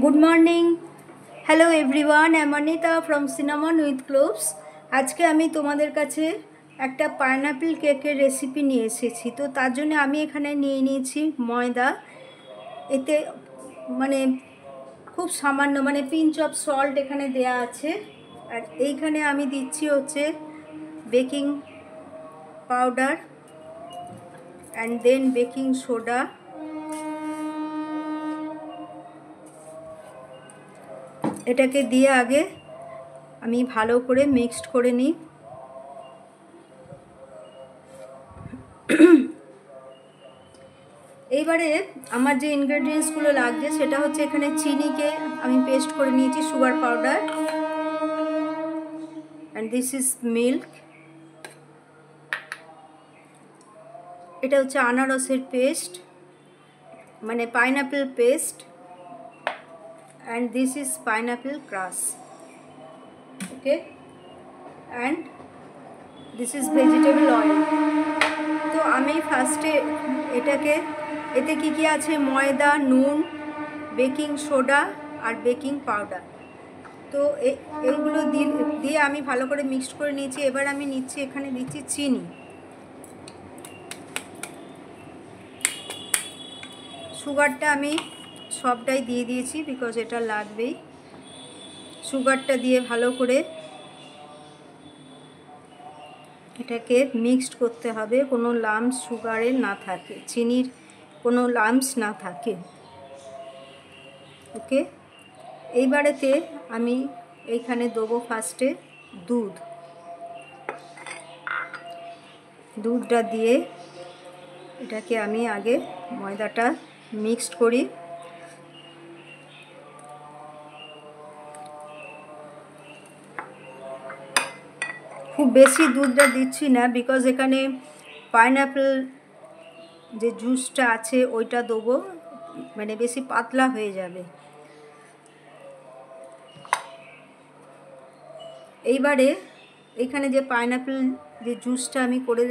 Good morning. Hello everyone, I am Anita from cinnamon with cloves. আজকে আমি তোমাদের কাছে একটা পাইনাপেল কেকের রেসিপি নিয়ে এসেছি। তো তার জন্য আমি এখানে নিয়ে নিয়েছি ময়দা। এতে মানে খুব সামান্য পিঞ্চ অফ সল্ট এখানে দেয়া আছে। আর এইখানে আমি দিচ্ছি হচ্ছে baking powder and then baking soda. এটাকে দিয়ে আগে আমি ভালো করে মিক্সড করে নিই। এইবারে আমার যে ইনগ্রেডিয়েন্টসগুলো লাগছে সেটা হচ্ছে এখানে চিনিকে আমি পেস্ট করে নিয়েছি, sugar powder, and this is milk. এটা হচ্ছে আনারসের পেস্ট, মানে pineapple paste, and this is pineapple crush. Okay, and this is vegetable oil. তো আমি ফার্স্টে এতে কি আছে, ময়দা, নুন, বেকিং সোডা আর বেকিং পাউডার। তো এইগুলো দিয়ে আমি ভালো করে মিক্সড করে নিয়েছি। এবার আমি এখানে দিচ্ছি চিনি। সুগারটা আমি সবটাই দিয়ে দিয়েছি বিকজ এটা লাগবেই। সুগারটা দিয়ে ভালো করে এটাকে মিক্সড করতে হবে, কোনো লাম্পস সুগারের না থাকে, চিনির কোনো লাম্পস না থাকে। ওকে, এইবারেতে আমি এইখানে দেবো ফার্স্টে দুধটা দিয়ে এটাকে আমি আগে ময়দাটা মিক্সড করি। খুব বেশি দুধটা দিচ্ছি না বিকজ এখানে পাইনাপেল যে জুসটা আছে ওইটা দেবো, মানে বেশি পাতলা হয়ে যাবে। এইবারে এখানে যে পাইনাপেল যে জুসটা আমি করে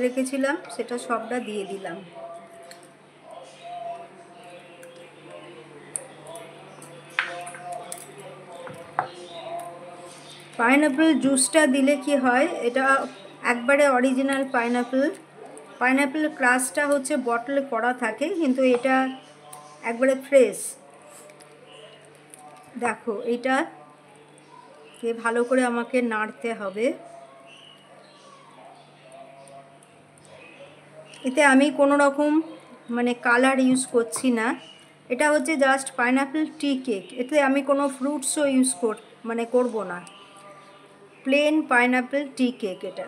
রেখেছিলাম, সেটা সবটা দিয়ে দিলাম। পাইনাপেল জুসটা দিলে কি হয়, এটা একবারে অরিজিনাল পাইনাপেল ক্রাশটা হচ্ছে বটলে করা থাকে, কিন্তু এটা একবারে ফ্রেশ। দেখো, এইটাকে ভালো করে আমাকে নাড়তে হবে। এতে আমি কোনো রকম কালার ইউজ করছি না। এটা হচ্ছে জাস্ট পাইনাপেল টি কেক। এতে আমি কোনো ফ্রুটসও ইউজ করব না, প্লেন পাইনাপেল টি কেক এটা।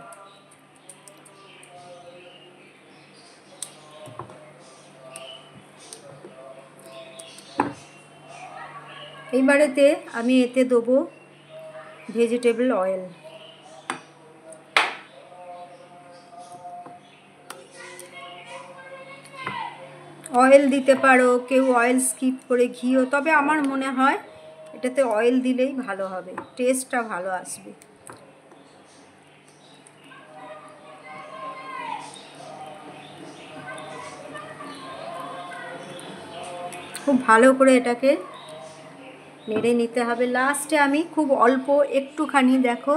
এইবারেতে আমি এতে দেবো ভেজিটেবল অয়েল। অয়েল দিতে পারো, কেউ অয়েল স্কিপ করে ঘিও, তবে আমার মনে হয় এটাতে অয়েল দিলেই ভালো হবে, টেস্টটা ভালো আসবে। খুব ভালো করে এটাকে নেড়ে নিতে হবে। লাস্টে আমি খুব অল্প একটুখানি, দেখো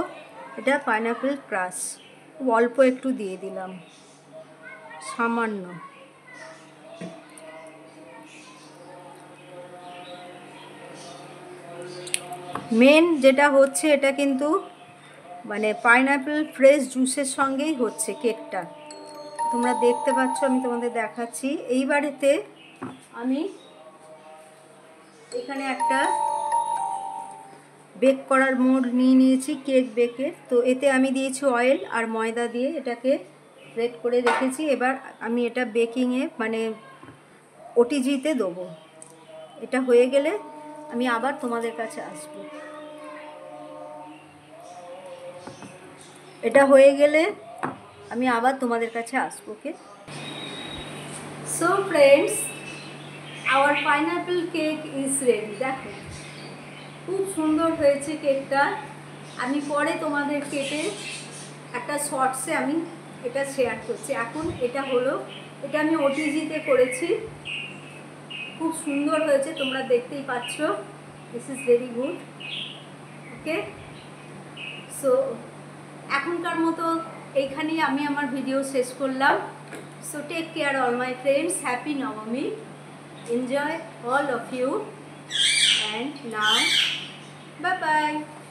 এটা পাইনাপেল ক্রাশ, খুব অল্প একটু দিয়ে দিলাম, সামান্য। মেন যেটা হচ্ছে, এটা কিন্তু পাইনাপেল ফ্রেশ জুসের সঙ্গেই হচ্ছে কেকটা, তোমরা দেখতে পাচ্ছ, আমি তোমাদের দেখাচ্ছি। এইবারেতে আমি এখানে একটা বেক করার মোল্ড নিয়েছি, কেক বেকের। তো এতে আমি দিয়েছি অয়েল আর ময়দা দিয়ে এটাকে রেড করে রেখেছি। এবার আমি এটা বেকিংয়ে ওটিজিতে দেবো। এটা হয়ে গেলে আমি আবার তোমাদের কাছে আসবো। Okay, so friends, our pineapple cake is ready. দেখো খুব সুন্দর হয়েছে কেকটা। আমি পরে তোমাদের কেটে একটা শর্টসে আমি এটা শেয়ার করছি। এখন এটা হলো, এটা আমি ওটিজিতে করেছি, খুব সুন্দর হয়েছে, তোমরা দেখতেই পাচ্ছ। This is very good. Okay, so এখনকার মতো এইখানেই আমি আমার ভিডিও শেষ করলাম। So take care all my friends, happy নবমী, enjoy all of you, and now bye bye.